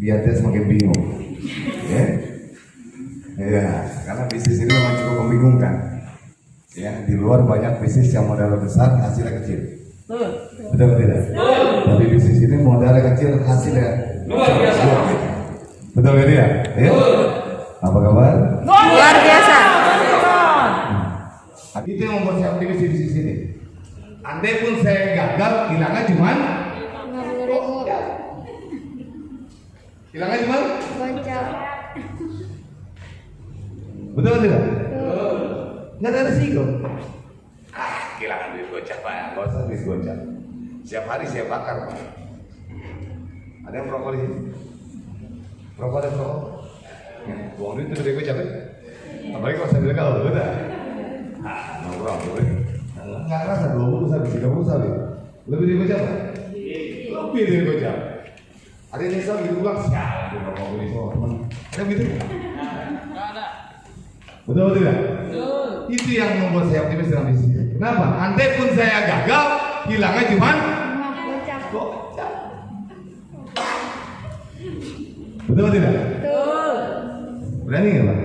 biar dia semakin bingung. Ya, ya, karena bisnis ini memang cukup membingungkan. Ya, di luar banyak bisnis yang modalnya besar, hasilnya kecil. Betul tidak? Tapi bisnis ini modalnya kecil, hasilnya luar biasa. Betul tidak? Ya? Apa kabar? Luar biasa. Itu yang membuat saya optimis di bisnis ini. Andai pun saya gagal, hilangnya cuman Gocap. betul tidak? Nggak ada resiko. Kehilangan duit gocap Pak, nggak usah duit gocap. Setiap hari saya bakar Pak. Ada yang perokok di sini? Perokok ada perokok? Ya, buang duit itu dari gocap ya? Apalagi kalau saya bilang kalau udah nongkrong boleh. Nggak rasa 20 sabi, 30 sabi. Lebih dari gocap Pak? Lebih dari gocap. Ada yang nyesal gitu pulang, sial, dia perokok ini semua teman. Ada gitu? Nggak ada. Betul tidak? Betul. Itu yang membuat saya optimis dalam bisnis ini. Kenapa? Andai pun saya gagal, hilangnya cuman gocap. Betul tidak? Betul. Berani nggak Pak?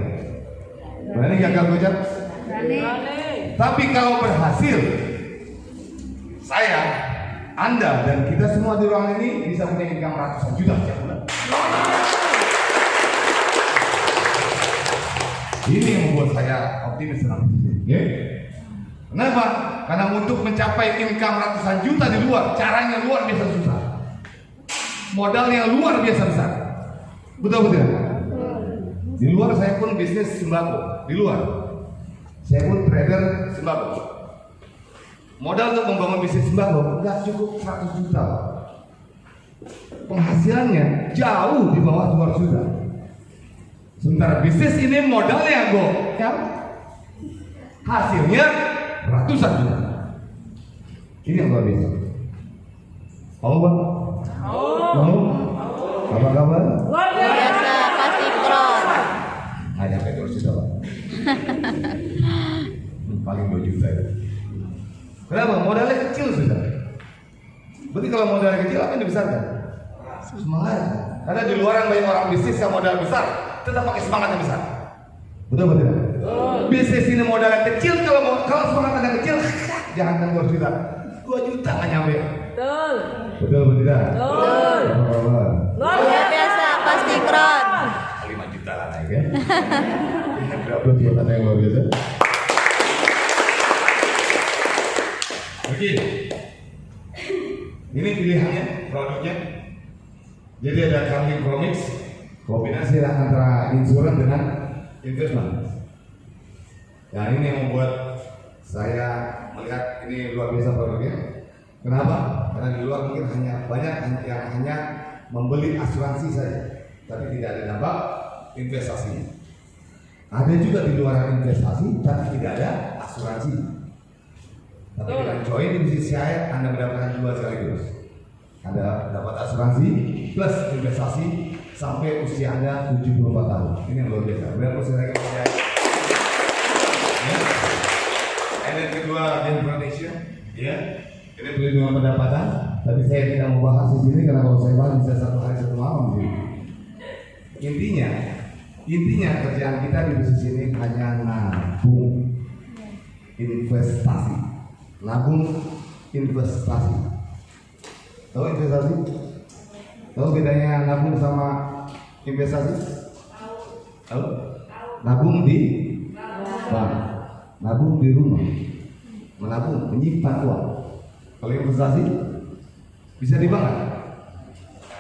Berani gagal gocap? Berani. Tapi kalau berhasil, saya, Anda, dan kita semua di ruangan ini bisa punya income ratusan juta setiap bulan. Ini yang membuat saya optimis dalam bisnis. Ya? Kenapa? Karena untuk mencapai income ratusan juta di luar, caranya luar biasa susah. Modalnya luar biasa besar. Betul betul. Di luar saya pun bisnis sembako. Di luar, saya pun trader sembako. Modal untuk membangun bisnis sembako nggak cukup 100 juta. Penghasilannya jauh di bawah 200 juta. Sementara bisnis ini modalnya gocap, hasilnya ratusan juta. Ini yang luar biasa. Mau Bang? Mau? Apa kabar? Luar biasa, pasti keren. Hanya sampai 200 juta Pak. Paling 2 juta ya. Kenapa? Modalnya kecil sudah. Berarti kalau modalnya kecil apa yang dibesarkan? Semangat. Karena di luar yang banyak orang bisnis yang modal besar, tetap pakai semangat yang besar. Betul betul. Bisnis ini modalnya kecil, kalau semangatnya kecil, jangan kan 2 juta, 2 juta nggak nyampe. Betul. Betul betul tidak? Betul. Luar biasa, pasti keren. 5 juta lah naik ya. Berapa juta yang luar biasa? Oke. Ini pilihannya, produknya. Jadi ada Carling Promise, kombinasi antara insurans dengan investment. Nah ini yang membuat saya melihat ini luar biasa produknya. Kenapa? Karena di luar mungkin hanya banyak yang hanya membeli asuransi saja, tapi tidak ada dampak investasinya. Ada juga di luar investasi, tapi tidak ada asuransi. Tapi dengan join di bisnis saya, Anda mendapatkan dua sekaligus. Anda dapat asuransi plus investasi sampai usia Anda 74 tahun. Ini yang luar biasa. Berapa usia lagi saya? Ya. Dan yang kedua, Gen Foundation. Ya. Ini perlindungan pendapatan. Tapi saya tidak mau bahas di sini karena kalau saya bahas bisa 1 hari 1 malam. Intinya kerjaan kita di bisnis ini hanya nabung investasi. Nabung investasi. Tahu investasi? Tahu bedanya nabung sama investasi? Tahu? Nabung di bank, nabung di rumah, menabung, menyimpan uang. Kalau investasi bisa di bank kan?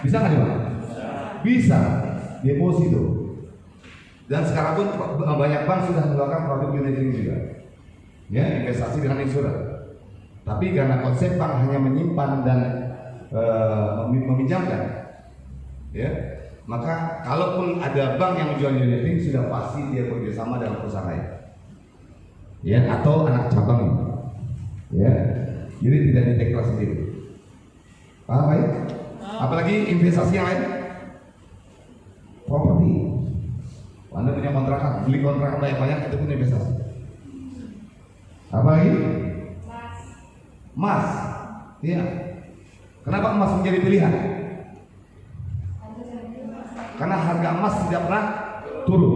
Bisa nggak di bank? Bisa, deposito. Dan sekarang pun banyak bank sudah mengeluarkan produk unit link juga. Ya, investasi dengan insurans. Tapi karena konsep bank hanya menyimpan dan meminjamkan, ya, maka kalaupun ada bank yang menjual unit link sudah pasti dia bekerjasama dengan perusahaan lain, ya, atau anak cabang, ya, jadi tidak diteklar sendiri. Paham ya? Apalagi investasi yang lain, properti. Anda punya kontrakan, beli kontrakan banyak-banyak itu pun investasi. Apalagi? Emas, ya. Kenapa emas menjadi pilihan? karena harga emas tidak pernah turun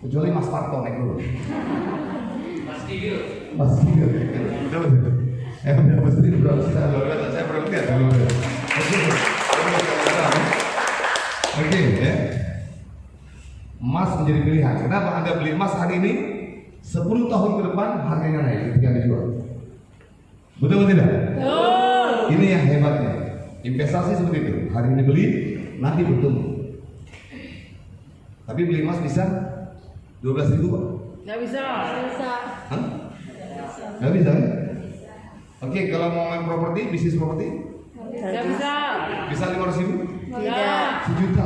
kecuali Mas Parto naik turun. Mas Tigil, betul. Udah mesti berapa sih? Saya belum lihat dulu. Oke, ya. Emas menjadi pilihan. Kenapa Anda beli emas hari ini? 10 tahun ke depan harganya naik ketika dijual. Betul atau tidak? Betul. Ini yang hebatnya. Investasi seperti itu. Hari ini beli, nanti bertumbuh. Tapi beli emas bisa 12.000 Pak? Nggak bisa. Hah? Nggak bisa kan? Oke, kalau mau main properti, bisnis properti? Nggak bisa. Bisa 500.000? Tidak. Sejuta.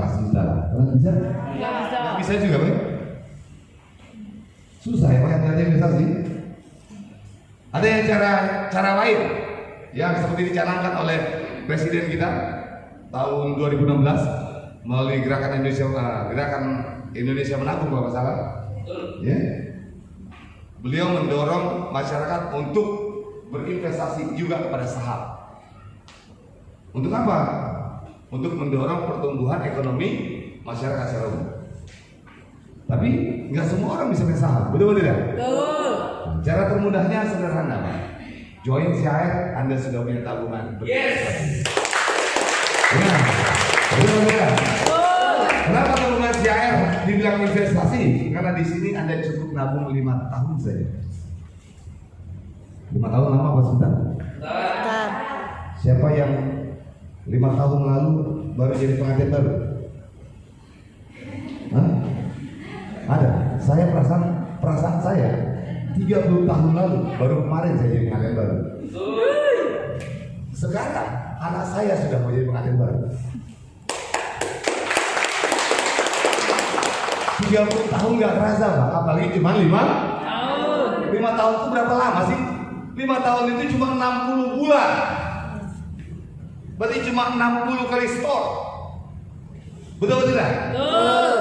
Kalau bisa? Nggak bisa. Bisa juga Pak? Susah ya Pak yang belajar investasi. Ada yang cara lain yang seperti dicanangkan oleh Presiden kita tahun 2016 melalui gerakan Indonesia Menabung kalau nggak salah. Ya. Beliau mendorong masyarakat untuk berinvestasi juga kepada saham. Untuk apa? Untuk mendorong pertumbuhan ekonomi masyarakat secara umum. Tapi nggak semua orang bisa main saham, betul tidak? Betul. Cara termudahnya sederhana, Pak. Join CIR, Anda sudah punya tabungan. Yes. Nah, betul tidak? Kenapa tabungan CIR dibilang investasi? Karena di sini Anda cukup nabung 5 tahun saja. 5 tahun lama apa sebentar? Bentar. Siapa yang 5 tahun lalu baru jadi pengantin baru? Hah? Ada. Saya perasaan saya 30 tahun lalu baru kemarin saya jadi pengantin baru. Sekarang anak saya sudah mau jadi pengantin baru. 30 tahun nggak terasa Pak, apalagi cuma 5 tahun. 5 tahun itu berapa lama sih? 5 tahun itu cuma 60 bulan. Berarti cuma 60 kali store. Betul tidak? Betul.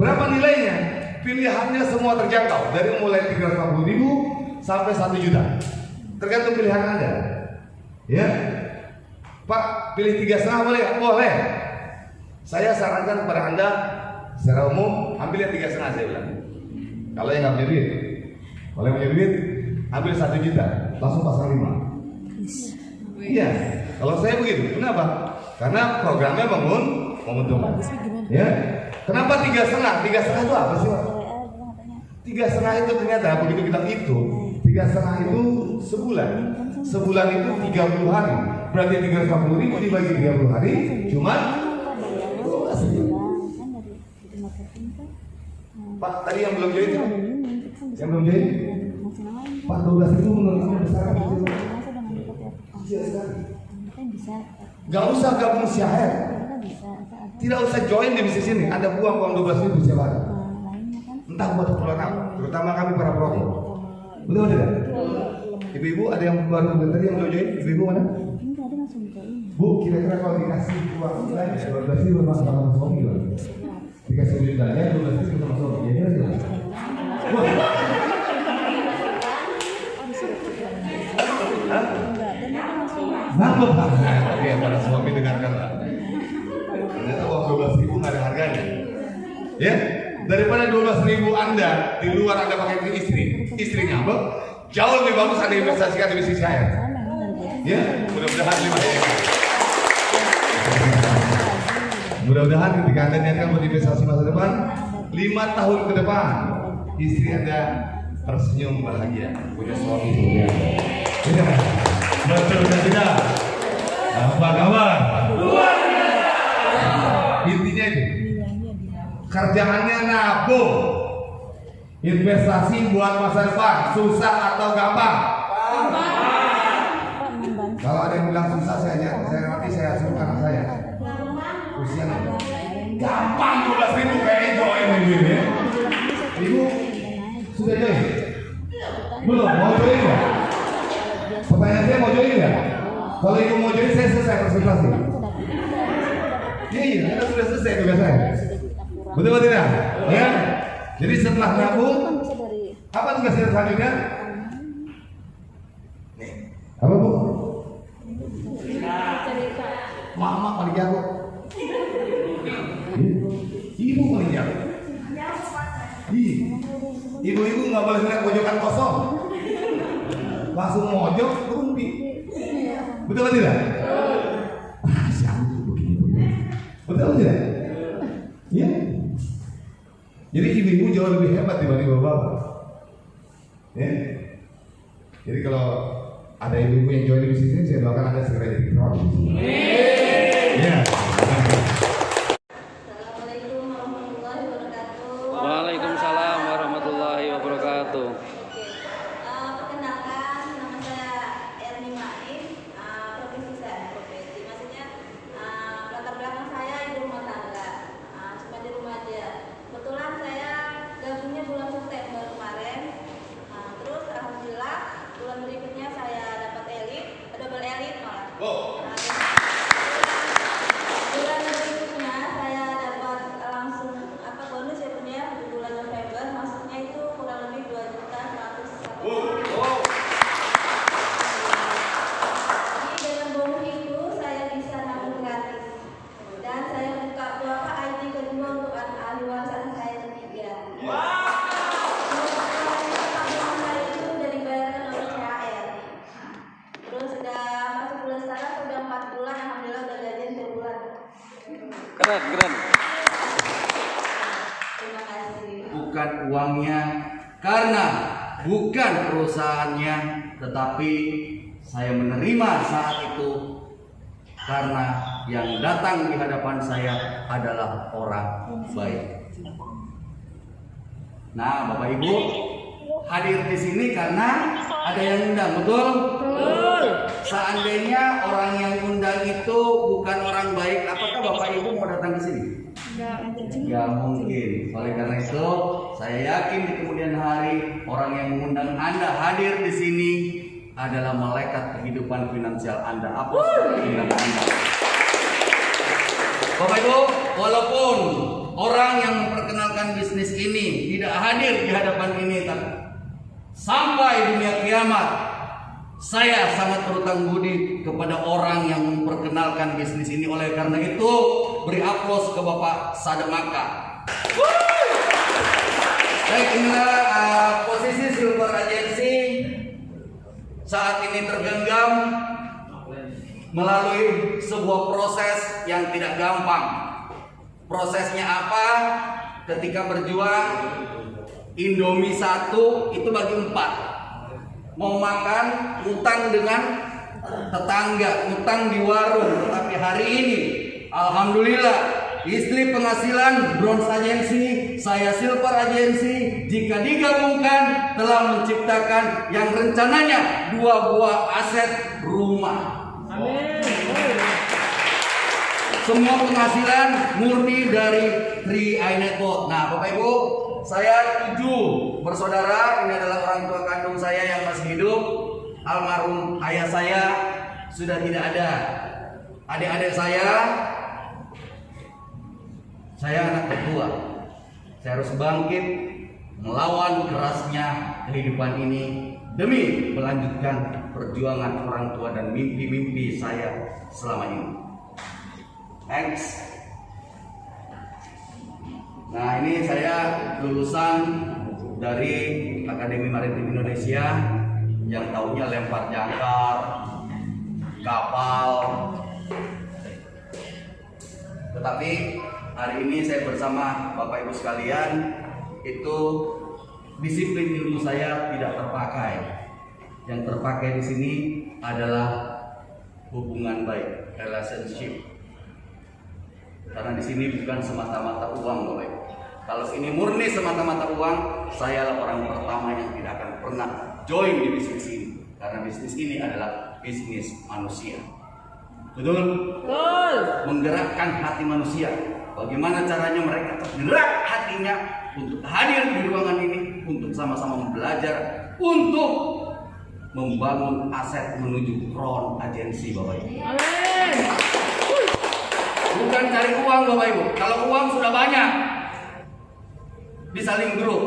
Berapa nilainya? Pilihannya semua terjangkau, dari mulai 350.000 sampai 1 juta. Tergantung pilihan Anda. Ya. Pak, pilih 3,5 boleh? Boleh. Saya sarankan kepada Anda secara umum ambil yang 3,5 saya bilang. Kalau yang nggak punya duit, kalau yang punya duit ambil 1 juta, langsung pasang 5. Iya. Kalau saya begitu, kenapa? Karena programnya bangun menguntungkan. Ya. Kenapa 3,5? 3,5 itu apa sih, Pak? 3,5 itu ternyata begitu kita hitung, 3,5 itu sebulan. Sebulan itu 30 hari. Berarti 350.000 dibagi 30 hari, cuma 12.000. Pak, tadi yang belum join siapa? Yang belum join? Pak, 12.000 menurut kamu besar kan? Kecil sekali. Gak usah gabung CIR. Tidak usah join di bisnis ini. Anda buang uang 12.000 setiap hari. Entah buat keperluan apa. Terutama kami para perokok. Betul tidak? Ibu-ibu ada yang baru tadi yang belum join? Ibu-ibu mana? Bu, kira-kira kalau dikasih uang lain 12.000 masuk sama suami gimana? Dikasih duit aja 12.000 sama suami. Ya kira-kira. Nambah. Oke, para suami dengarkanlah. Ternyata uang 12.000 nggak ada harganya. Ya, daripada 12.000 Anda di luar Anda pakai ke istri ngambek, jauh lebih bagus Anda investasikan di bisnis saya. Ya, mudah-mudahan 5 ya. Mudah-mudahan ketika Anda niatkan berinvestasi masa depan, 5 tahun ke depan istri Anda tersenyum bahagia, punya suami yang tidak. Betul dan tidak? Apa kabar? Luar biasa. Intinya itu. Kerjaannya nabung. Investasi buat masa depan. Susah atau gampang? Kalau ada yang bilang susah, nanti saya suruh anak saya. Usia gampang 12.000 kayak join ini. Ibu sudah join? Belum? Mau join nggak? Pertanyaan saya mau join nggak? Kalau ibu mau join, saya selesai presentasi. Iya, kita sudah selesai tugas saya. Betul atau tidak? Ya. Jadi setelah nabung, apa tugas saya selanjutnya? Nih, apa bu? Mama paling jago. Ibu paling jauh. Ibu-ibu nggak boleh lihat pojokan kosong. Langsung mojok rumpi. Betul atau tidak? Siapa begini? Betul atau tidak? Iya. Jadi ibu-ibu jauh lebih hebat dibanding bapak-bapak. Ya. Jadi kalau ada ibu-ibu yang jauh lebih sini, saya doakan Anda segera jadi ketua. Ya. Assalamualaikum warahmatullahi wabarakatuh. Waalaikumsalam warahmatullahi wabarakatuh. Perkenalkan, nama saya Erni Maif. Profesi maksudnya latar belakang saya ibu rumah tangga, cuma di rumah aja. Kebetulan saya gabungnya bulan September kemarin. Terus alhamdulillah bulan berikutnya saya dapat double elit malah. Bulan berikutnya saya dapat langsung bonus ya Bun ya, di bulan November masuknya itu kurang lebih 2.101.000. Jadi dengan bonus itu saya bisa nabung gratis dan saya buka puasa ID kedua untuk ahli waris saya ketiga. Tabungan saya itu udah dibayarkan oleh CHR. Terus sudah masuk bulan sekarang sudah 4 bulan, alhamdulillah udah gajian per bulan. Keren. Terima kasih. Bukan uangnya, karena bukan perusahaannya, tetapi saya menerima saat itu karena yang datang di hadapan saya adalah orang baik. Nah, Bapak Ibu hadir di sini karena ada yang undang, betul? Seandainya orang yang undang itu bukan orang baik, apakah Bapak Ibu mau datang ke sini? Ya mungkin. Oleh karena itu, saya yakin di kemudian hari orang yang mengundang Anda hadir di sini adalah malaikat kehidupan finansial Anda. Apa kehidupan Anda? Bapak Ibu, walaupun orang yang memperkenalkan bisnis ini tidak hadir di hadapan ini, tapi sampai dunia kiamat, saya sangat berutang budi kepada orang yang memperkenalkan bisnis ini. Oleh karena itu, beri aplaus ke Bapak Sademaka. Baik, inilah posisi Silver Agency saat ini tergenggam melalui sebuah proses yang tidak gampang. Prosesnya apa? Ketika berjuang, Indomie 1 itu bagi 4. Mau makan, utang dengan tetangga, utang di warung. Tetapi hari ini, alhamdulillah, istri penghasilan Bronze Agency, saya Silver Agency, jika digabungkan telah menciptakan yang rencananya 2 buah aset rumah. Semua penghasilan murni dari 3i Network. Nah, Bapak Ibu, saya 7 bersaudara. Ini adalah orang tua kandung saya yang masih hidup. Almarhum ayah saya sudah tidak ada. Adik-adik saya anak kedua. Saya harus bangkit melawan kerasnya kehidupan ini demi melanjutkan perjuangan orang tua dan mimpi-mimpi saya selama ini. Thanks. Nah, ini saya lulusan dari Akademi Maritim Indonesia yang taunya lempar jangkar, kapal. Tetapi hari ini saya bersama Bapak Ibu sekalian, itu disiplin ilmu saya tidak terpakai. Yang terpakai di sini adalah hubungan baik, relationship. Karena di sini bukan semata-mata uang, Bapak Ibu. Kalau ini murni semata-mata uang, saya adalah orang pertama yang tidak akan pernah join di bisnis ini. Karena bisnis ini adalah bisnis manusia. Betul? Betul. Menggerakkan hati manusia. Bagaimana caranya mereka tergerak hatinya untuk hadir di ruangan ini, untuk sama-sama belajar, untuk membangun aset menuju Crown Agency, Bapak Ibu. Amin. Bukan cari uang, Bapak Ibu. Kalau uang sudah banyak, bisa link grup.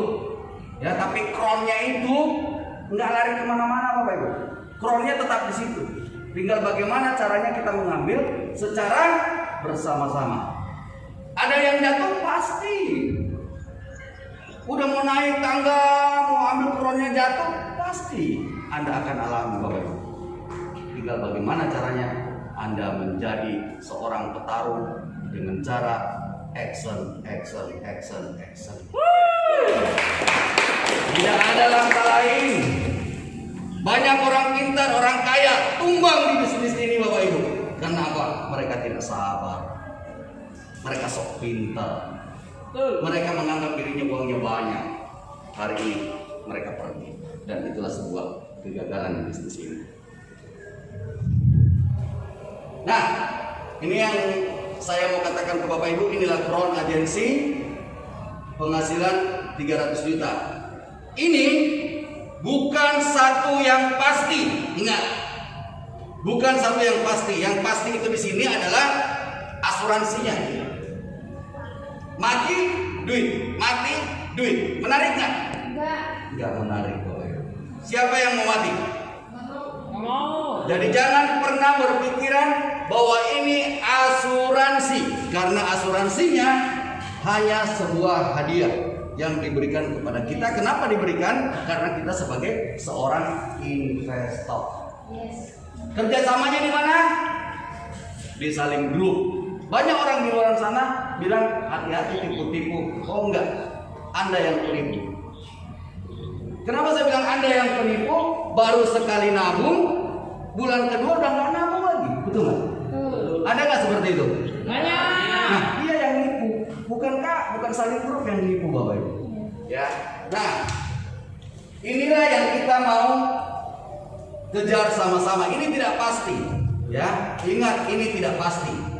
Ya, tapi Crown-nya itu nggak lari kemana-mana, Bapak Ibu. Crown-nya tetap di situ. Tinggal bagaimana caranya kita mengambil secara bersama-sama. Ada yang jatuh pasti. Udah mau naik tangga, mau ambil kronnya jatuh, pasti Anda akan alami Bapak Ibu. Tinggal bagaimana caranya Anda menjadi seorang petarung dengan cara action. Tidak ada langkah lain. Banyak orang pintar, orang kaya tumbang di bisnis ini Bapak Ibu. Kenapa? Mereka tidak sabar. Mereka sok pintar. Mereka menganggap dirinya uangnya banyak. Hari ini mereka pergi. Dan itulah sebuah kegagalan di bisnis ini. Nah, ini yang saya mau katakan ke Bapak Ibu. Inilah Crown Agency, penghasilan 300 juta. Ini bukan satu yang pasti. Ingat, bukan satu yang pasti. Yang pasti itu di sini adalah asuransinya. Mati duit, mati duit. Menarik nggak? Nggak menarik Bapak Ibu. Siapa yang mau mati? Jadi jangan pernah berpikiran bahwa ini asuransi, karena asuransinya hanya sebuah hadiah yang diberikan kepada kita. Kenapa diberikan? Karena kita sebagai seorang investor. Kerjasamanya di mana? Di Saling Group. Banyak orang di luar sana bilang hati-hati tipu-tipu. Oh enggak, Anda yang penipu. Kenapa saya bilang Anda yang penipu? Baru sekali nabung, bulan kedua udah nggak nabung lagi, betul nggak? Ada nggak seperti itu? Banyak. Nah, dia yang nipu, bukan Saling Group yang nipu Bapak Ibu. Ya, nah inilah yang kita mau kejar sama-sama. Ini tidak pasti, ya. Ingat, ini tidak pasti.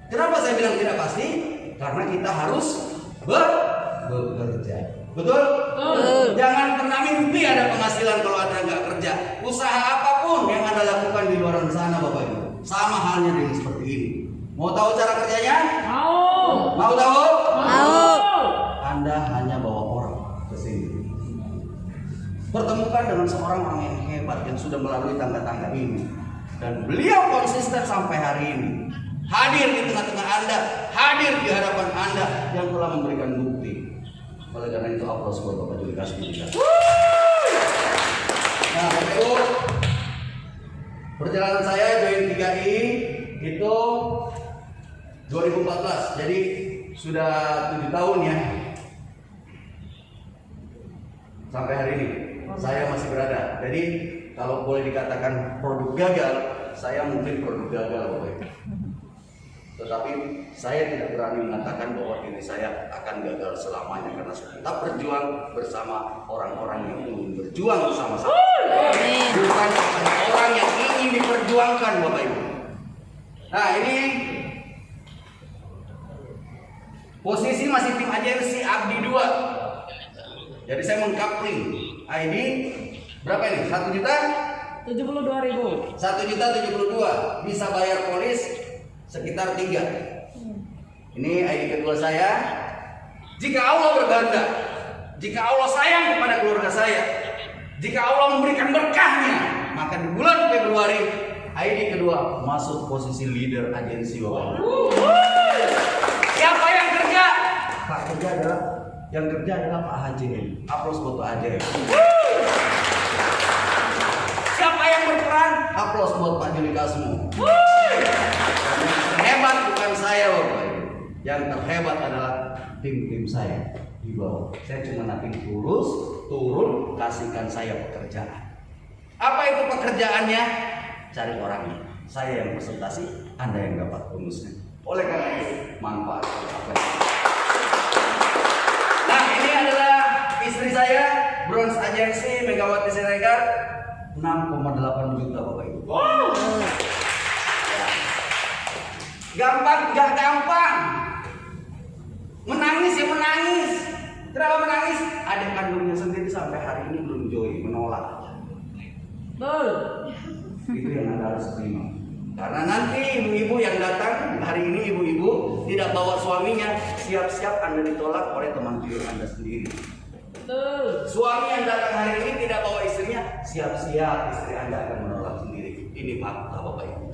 Kenapa saya bilang tidak pasti? Karena kita harus bekerja. Betul? Jangan pernah mimpi ada penghasilan kalau Anda nggak kerja. Usaha apapun yang Anda lakukan di luar sana Bapak Ibu, sama halnya dengan seperti ini. Mau tahu cara kerjanya? Mau tahu? Mau. Anda hanya bawa orang ke sini. Pertemukan dengan seorang orang yang hebat yang sudah melalui tangga-tangga ini, dan beliau konsisten sampai hari ini. Hadir di tengah-tengah Anda, hadir di hadapan Anda yang telah memberikan bukti. Oleh karena itu aplaus buat Bapak Juli Kasmi. Nah, Bapak Ibu, perjalanan saya join 3i itu 2014. Jadi sudah 7 tahun ya. Sampai hari ini saya masih berada. Jadi kalau boleh dikatakan produk gagal, saya mungkin produk gagal Bapak Ibu. Tetapi saya tidak berani mengatakan bahwa diri saya akan gagal selamanya, karena kita berjuang bersama orang-orang yang ingin berjuang bersama-sama. Bukan kepada orang yang ingin diperjuangkan Bapak Ibu. Nah, ini posisi masih tim agensi Abdi 2. Jadi saya mengkapling ID berapa ini? 1 juta? 72.000. 1.072.000 bisa bayar polis sekitar 3. Ini ID kedua saya. Jika Allah berkehendak, jika Allah sayang kepada keluarga saya, jika Allah memberikan berkahnya, maka di bulan Februari ID kedua masuk posisi leader agensi Bapak. Siapa yang kerja? Pak kerja adalah Pak Haji. Aplaus buat Pak Haji. Siapa yang berperan? Aplaus buat Pak Juli Kasmu. Terhebat bukan saya Bapak Ibu. Yang terhebat adalah tim-tim saya di bawah. Saya cuma nanti turun, kasihkan saya pekerjaan. Apa itu pekerjaannya? Cari orangnya. Saya yang presentasi, Anda yang dapat bonusnya. Oleh karena itu, manfaatkan apa yang. Nah, ini adalah istri saya, Bronze Agency Megawati Siregar, 6,8 juta Bapak Ibu. Wow. Gampang, gak gampang. Menangis ya menangis. Kenapa menangis? Adik kandungnya sendiri sampai hari ini belum join, menolak. Betul. Itu yang Anda harus terima. Karena nanti ibu-ibu yang datang hari ini, ibu-ibu tidak bawa suaminya, siap-siap Anda ditolak oleh teman tidur Anda sendiri. Betul. Suami yang datang hari ini tidak bawa istrinya, siap-siap istri Anda akan menolak sendiri. Ini fakta Bapak Ibu.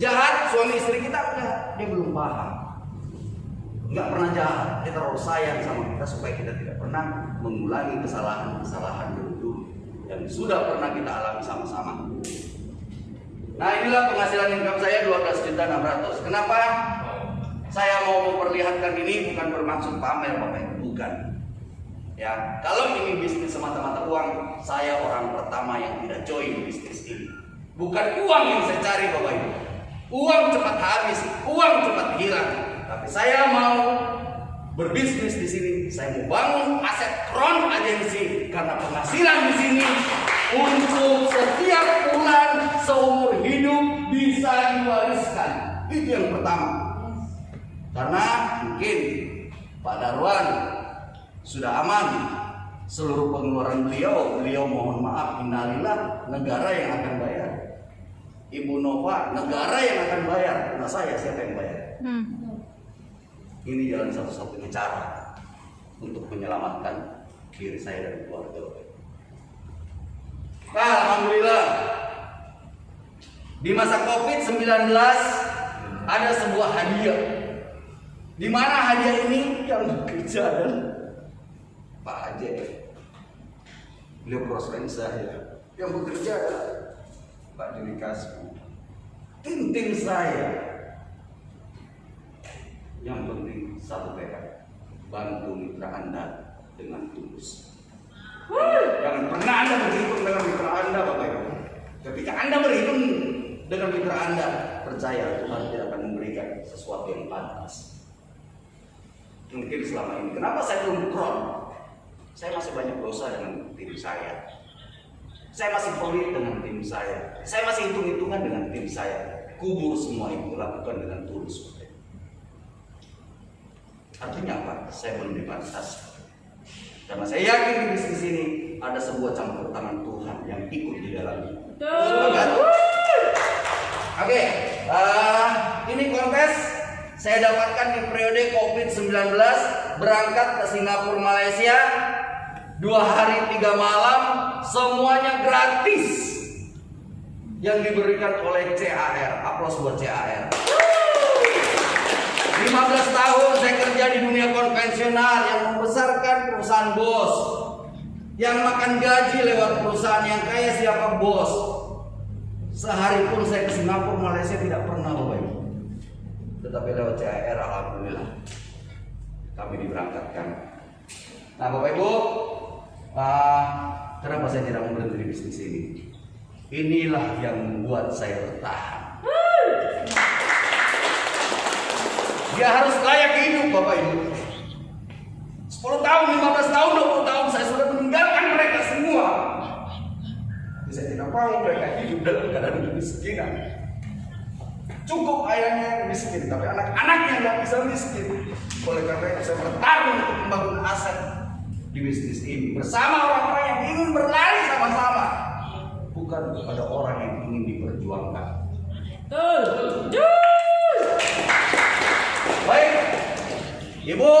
Jahat suami istri kita enggak, dia belum paham. nggak pernah jahat, dia terlalu sayang sama kita supaya kita tidak pernah mengulangi kesalahan-kesalahan dulu yang sudah pernah kita alami sama-sama. Nah, inilah penghasilan income saya 12.600.000. Kenapa saya mau memperlihatkan ini? Bukan bermaksud pamer, Bapak, bukan. Ya, kalau ini bisnis semata-mata uang, saya orang pertama yang tidak join bisnis ini. Bukan uang yang saya cari, Bapak Ibu. Uang cepat habis, uang cepat hilang. Tapi saya mau berbisnis di sini. Saya mau bangun aset crown agency karena penghasilan di sini untuk setiap bulan seumur hidup bisa diwariskan. Itu yang pertama. Karena mungkin Pak Darwan sudah aman seluruh pengeluaran beliau mohon maaf, innalillah, negara yang akan bayar. Ibu Nova, negara yang akan bayar. Nah, saya siapa yang bayar? Ini jalan satu-satunya cara untuk menyelamatkan diri saya dan keluarga. Nah, alhamdulillah di masa COVID-19 ada sebuah hadiah. Di mana hadiah ini yang bekerja adalah Pak Ajay. Beliau prosperin saya. Yang bekerja adalah Pak Juli Kasbu. Tim saya. Yang penting satu tekad, bantu mitra Anda dengan tulus. Jangan pernah Anda berhitung dengan mitra Anda, Bapak Ibu. Ketika Anda berhitung dengan mitra Anda, percaya Tuhan tidak akan memberikan sesuatu yang pantas. Mungkin selama ini, kenapa saya belum crown? Saya masih banyak dosa dengan tim saya. Saya masih pelit dengan tim saya. Saya masih hitung-hitungan dengan tim saya. Kubur semua itu, lakukan dengan tulus. Artinya apa? Saya belum dipantas. Karena saya yakin di bisnis ini ada sebuah campur tangan Tuhan yang ikut di dalamnya. Semangat. Oke, ini kontes saya dapatkan di periode COVID-19, berangkat ke Singapura, Malaysia, 2 hari 3 malam, semuanya gratis yang diberikan oleh CAR. Aplaus buat CAR. 15 tahun saya kerja di dunia konvensional yang membesarkan perusahaan bos, yang makan gaji lewat perusahaan yang kaya siapa bos. Sehari pun saya ke Singapura, Malaysia tidak pernah, Bapak Ibu. Tetapi lewat CAR, alhamdulillah kami diberangkatkan. Nah, Bapak Ibu, kenapa saya tidak mau berhenti di bisnis ini? Inilah yang membuat saya bertahan. Dia harus layak hidup, Bapak Ibu. 10 tahun, 15 tahun, 20 tahun saya sudah meninggalkan mereka semua. Tapi saya tidak mau mereka hidup dalam keadaan kemiskinan. Cukup ayahnya yang miskin, tapi anak-anaknya nggak bisa miskin. Oleh karena itu saya bertarung untuk membangun aset di bisnis ini bersama orang-orang yang ingin berlari sama-sama, bukan kepada orang yang ingin diperjuangkan. Baik, Ibu,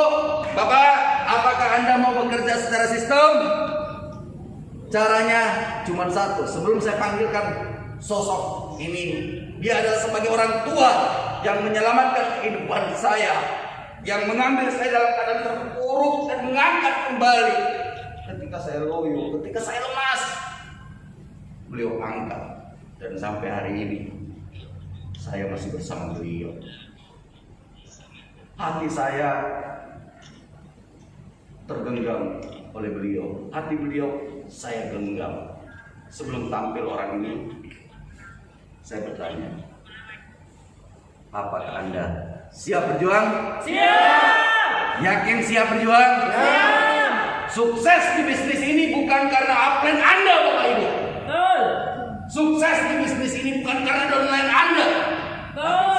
Bapak, apakah Anda mau bekerja secara sistem? Caranya cuma satu. Sebelum saya panggilkan sosok ini, dia adalah sebagai orang tua yang menyelamatkan kehidupan saya, yang mengambil saya dalam keadaan terpuruk dan mengangkat kembali ketika saya loyo, ketika saya lemas. Beliau angkat, dan sampai hari ini saya masih bersama beliau. Hati saya tergenggam oleh beliau. Hati beliau saya genggam. Sebelum tampil orang ini, saya bertanya, apakah Anda siap berjuang? Siap! Yakin siap berjuang? Siap! Sukses di bisnis ini bukan karena upline Anda, Bapak Ibu. Sukses di bisnis ini bukan karena downline Anda.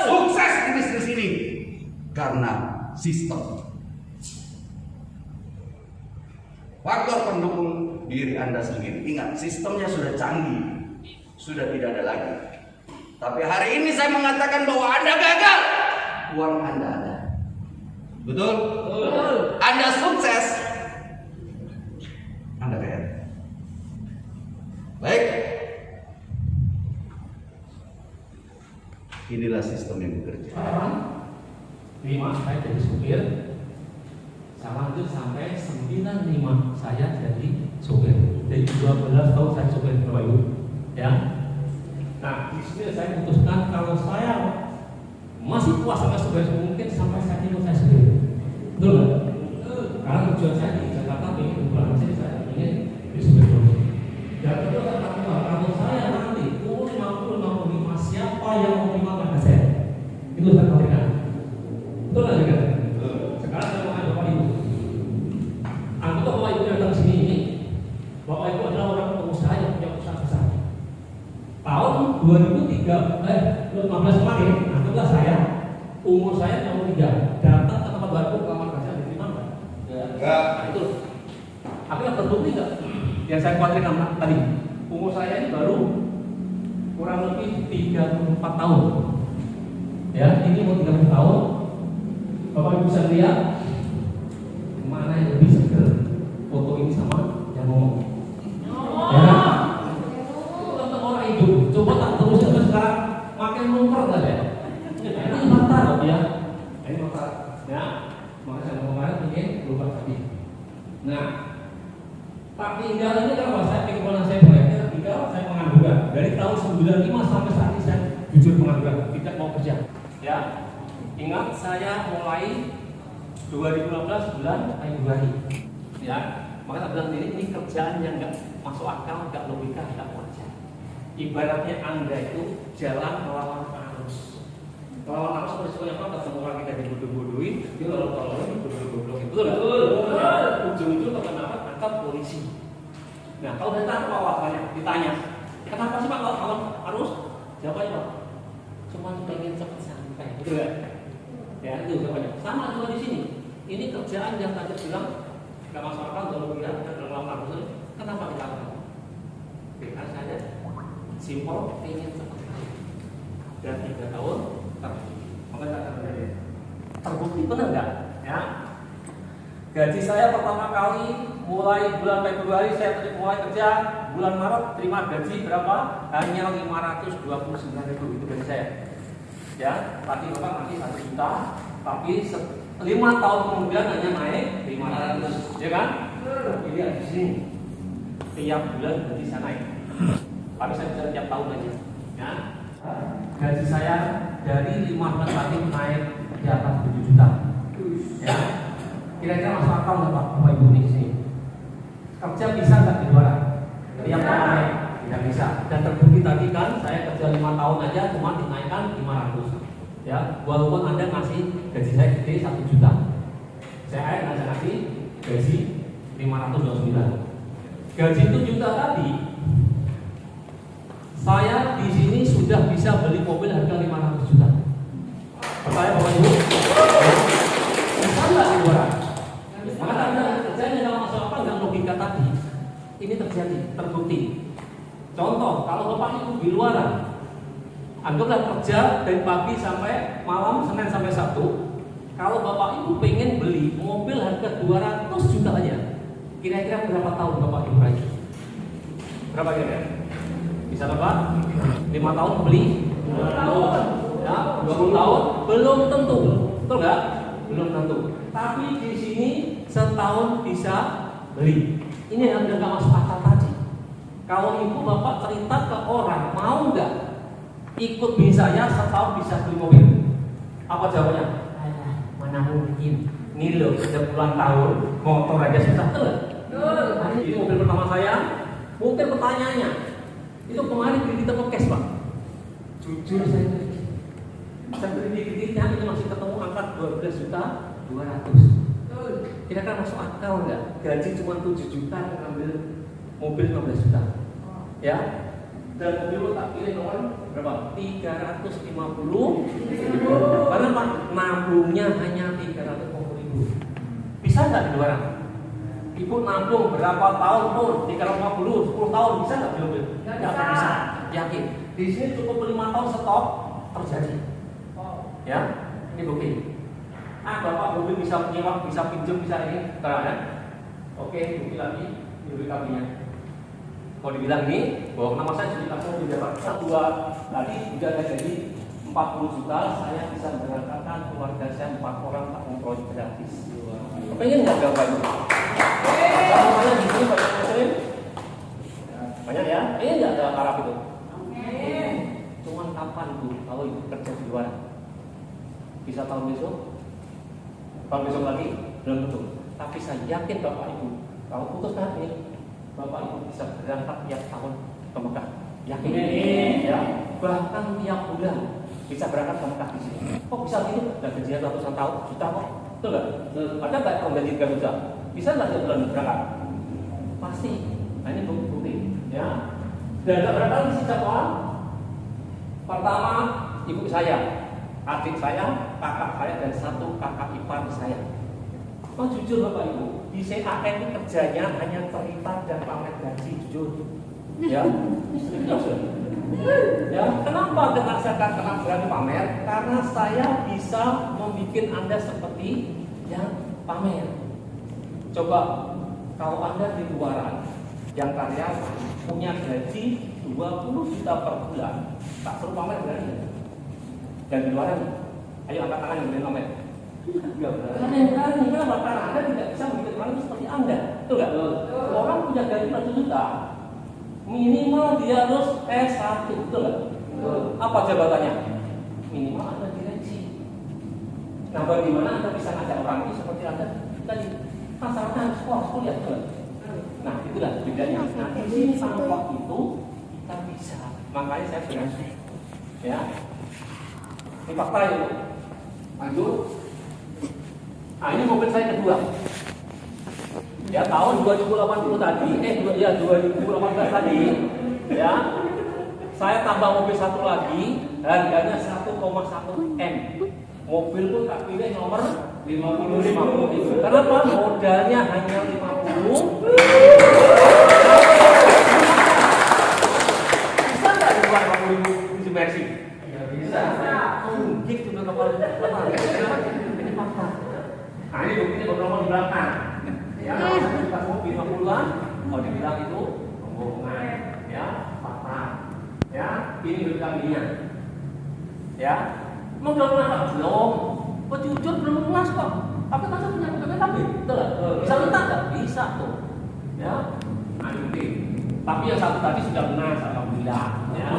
Sukses di bisnis ini karena sistem. Faktor pendukung diri Anda sendiri. Ingat, sistemnya sudah canggih, sudah tidak ada lagi. Tapi hari ini saya mengatakan bahwa Anda gagal, uang Anda ada. Betul? Betul. Anda sukses, Anda kaya. Baik. Inilah sistem yang bekerja. saya jadi supir. Saya lanjut sampai 95 saya jadi supir. Jadi 12 tahun saya supir, Bapak Ibu. Ya. Nah, di sini saya memutuskan kalau saya masih puas sama supir, mungkin sampai saat ini saya supir. Betul nggak? Karena tujuan saya di Jakarta ingin pulang sini, saya ingin di supir dulu. Dan itu kata kalau saya nanti umur 50-55 siapa yang mau terima pada saya? Itu saya katakan. Betul nggak juga? Sekarang saya mau Bapak Ibu. Anggota Bapak Ibu yang datang sini ini, Bapak Ibu adalah orang pengusaha yang punya usaha besar. Tahun 2015 kemarin, anggaplah saya, umur saya 63, datang ke tempat Bapak Ibu kamar kerja diterima nggak? Enggak. Nah, itu. Akhirnya terbukti nggak? Yang saya khawatirkan tadi, umur saya ini baru kurang lebih 34 tahun. Ya, ini mau 30 tahun. Bapak Ibu bisa lihat mana yang lebih seger, foto ini sama yang ngomong. Ya, itu kan orang hidup. Coba tak terus sampai sekarang makin lumpur nggak ya? Ini mata loh ya. Ini mata. Ya, makanya saya kemarin ingin lupa tadi. Nah, tak tinggal ini kalau saya pengen saya proyeknya tinggal saya pengangguran dari tahun 95 sampai saat ini saya jujur pengangguran, tidak mau kerja. Ya, ingat saya mulai 2015 bulan Februari. Ya, maka saya bilang ini kerjaan yang nggak masuk akal, nggak logika, nggak wajar. Ibaratnya Anda itu jalan melawan arus. Melawan arus berisikonya apa? Ketemu orang kita dibodoh-bodohin, dia lalu dibodoh-bodohin. Betul nggak? Betul. Ujung-ujung kenapa? Tangkap polisi. Nah, kalau datang ke awalnya ditanya, kenapa sih Pak kalau arus? Jawabannya Pak, cuma pengen cepat sampai. Betul nggak? Ya itu jawabannya. Sama juga di sini. Ini kerjaan yang tadi bilang nggak masuk akal, nggak logika, nggak terlalu arus. Kenapa kita lakukan? Karena saja simpel, pengen cepat. Dan 3 tahun terbukti benar nggak? Ya. Gaji saya pertama kali mulai bulan Februari saya mulai kerja, bulan Maret terima gaji berapa? Hanya 529.000 itu gaji saya. Ya, tadi Bapak nanti 1 juta, tapi 5 tahun kemudian hanya naik 500, ya kan? Ini ada di sini. Tiap bulan gaji saya naik. Tapi saya bisa tiap tahun aja. Ya. Gaji saya dari 15 tahun naik di atas 7 juta. Ya. Kira-kira masuk akal nggak Pak Bapak Ibu di sini? Kerja bisa nggak di luar? Tiap tahun naik? Tidak bisa. Dan terbukti tadi kan saya kerja 5 tahun aja cuma dinaikkan 500. Ya, walaupun Anda ngasih gaji saya gede 1 juta, saya ngasih gaji 529. Gaji 7 juta tadi, saya di sini sudah bisa beli mobil harga 500 juta. Pertanyaan Bapak Ibu, bisa nggak di luar? Maka Anda kerjanya dalam masalah apa nggak logika tadi? Ini terjadi, terbukti. Contoh, kalau Bapak Ibu di luaran, anggaplah kerja dari pagi sampai malam, Senin sampai Sabtu. Kalau Bapak Ibu pengen beli mobil harga 200 juta aja, kira-kira berapa tahun Bapak Ibu lagi? Berapa kira-kira? Bisa Bapak? 5 tahun beli? 20 tahun. Ya, 20 tahun belum tentu. Betul nggak? Belum tentu. Tapi di sini setahun bisa beli. Ini yang nggak masuk akal tadi. Kalau ibu bapak cerita ke orang, mau nggak ikut bini saya setahun bisa beli mobil? Apa jawabannya? Mana mungkin? Ini loh, udah puluhan tahun, motor aja susah tuh. Ini mobil pertama saya. Mungkin pertanyaannya, itu kemarin kita ke cash Pak. Jujur saya dikit-dikitnya ini masih ketemu angka 12 juta 200. Kira-kira masuk akal nggak? Gaji cuma 7 juta ngambil mobil 15 juta. Ya. Dan mobil tak pilih nomor berapa? 350. Karena Pak nabungnya hanya 350.000. Bisa nggak di luar? Ibu nabung berapa tahun pun 350, 10 tahun bisa nggak beli mobil? Nggak bisa. Yakin. Di sini cukup 5 tahun stop terjadi. Ya, ini bukti. Bapak mobil bisa menyewa, bisa pinjam, bisa ini, ya. Oke, bukti lagi, bukti kabinya. Kalau dibilang ini, bahwa nama saya sudah mobil dapat 1, 2, tadi sudah ada gaji 4 40 juta saya bisa berangkatkan keluarga saya 4 orang tak umroh gratis. Pengen nggak Bapak Ibu? Banyak di sini banyak muslim? Banyak ya? Ini nggak ada Arab itu? Cuman kapan Bu kalau Ibu kerja di luar? Bisa tahun besok? Tahun besok lagi? Belum tentu. Tapi saya yakin Bapak Ibu kalau putus nanti Bapak Ibu bisa berangkat tiap tahun ke Mekah. Yakin? Ya. Bahkan tiap bulan bisa berangkat ke Mekah di sini. Kok bisa gitu? Dan gajinya ratusan tahun, juta kok. Betul nggak? Ada nggak kalau gaji 3 juta? Bisa nggak tiap bulan berangkat? Pasti. Nah ini bukti. Ya. Dan nggak berangkat di sini siapa? Pertama, ibu saya, adik saya, kakak saya, dan 1 kakak ipar saya. Oh jujur Bapak Ibu, di CAN itu kerjanya hanya cerita dan pamer gaji, jujur. Ya, ya, kenapa dengan saya katakan berani pamer? Karena saya bisa membuat Anda seperti yang pamer. Coba kalau Anda di luaran yang karyawan punya gaji 20 juta per bulan, tak perlu pamer berani. Dan di luaran, ayo angkat tangan yang berani pamer. Berani, kenapa? Karena Anda tidak bisa membuat orang seperti Anda, betul nggak? Orang punya gaji 100 juta. Minimal dia harus S1, betul nggak? Apa jabatannya? Minimal Anda direksi. Nah, bagaimana Anda bisa ngajak orang ini seperti Anda tadi? Asalkan harus kuliah, betul nggak? Nah, itulah bedanya. Nah, di sini tanpa itu kita bisa. Makanya saya berani. Ya, ini fakta itu. Lanjut. Nah, ini mobil saya kedua. Ya tahun 2080 tadi, 2018 tadi, ya saya tambah mobil satu lagi, harganya 1,1 M. Mobil pun tak pilih nomor 50. Kenapa? Modalnya hanya 50. Bisa nggak dibuat 50.000 di Mercy? Bisa. Mungkin cuma kapal ini fakta. Nah ini buktinya beberapa di belakang. Ya, pas mobil 50-an, mau dibilang itu pembohongan, ya, fakta, ya, ini belakangnya, ya, mau belum lunas belum, jujur belum lunas kok, tapi masa punya BPKB, betul nggak? Bisa letak nggak? Bisa tuh, ya, nanti, tapi yang satu tadi sudah lunas, alhamdulillah, ya,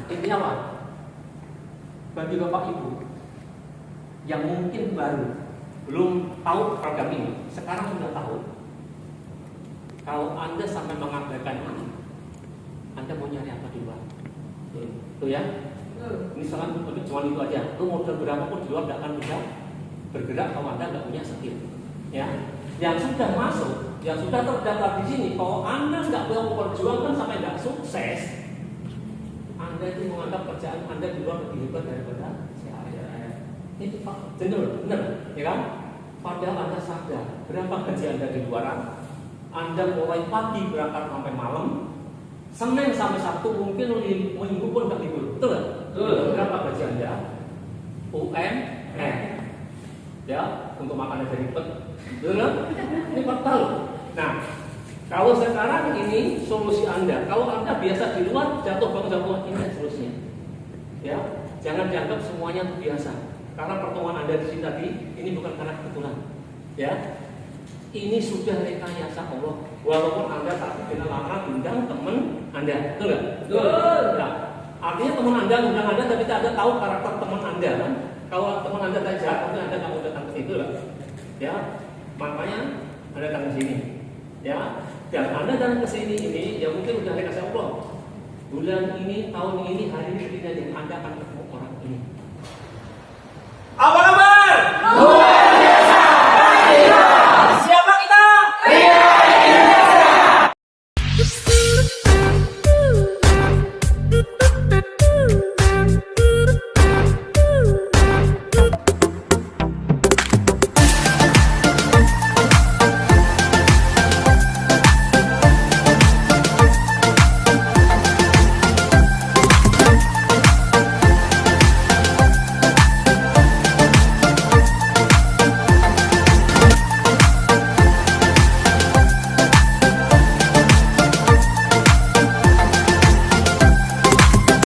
intinya apa? Bagi Bapak Ibu yang mungkin baru belum tahu program ini, sekarang sudah tahu. Kalau Anda sampai mengabaikan ini, Anda mau nyari apa di luar? Tuh ya, ini sangat cuma itu aja. Lu modal berapa pun di luar tidak akan bisa bergerak kalau Anda nggak punya skill. Ya, yang sudah masuk, yang sudah terdaftar di sini, kalau Anda nggak mau memperjuangkan sampai nggak sukses, Anda itu menganggap kerjaan Anda di luar lebih hebat daripada itu Pak, benar, ya kan? Padahal Anda sadar berapa gaji Anda di luaran. Anda mulai pagi berangkat sampai malam, Senin sampai Sabtu mungkin minggu pun nggak libur, betul nggak? Berapa gaji Anda? UMR, ya, untuk makan aja ribet, betul nggak? Ini fakta loh. Nah, kalau sekarang ini solusi Anda, kalau Anda biasa di luar jatuh bangun ini solusinya, ya, jangan dianggap semuanya biasa. Karena pertemuan Anda di sini tadi, ini bukan karena kebetulan, ya. Ini sudah rekayasa Allah. Walaupun Anda tak kenal lama, undang teman Anda, betul nggak? Betul. Nah, artinya teman Anda undang Anda, tapi tidak ada tahu karakter teman Anda, kan? Kalau teman Anda tak jahat, mungkin Anda nggak mau datang ke situ, lah. Ya, makanya Anda datang ke sini, ya. Dan Anda datang ke sini ini, ya mungkin sudah rekayasa Allah. Bulan ini, tahun ini, hari ini, Anda akan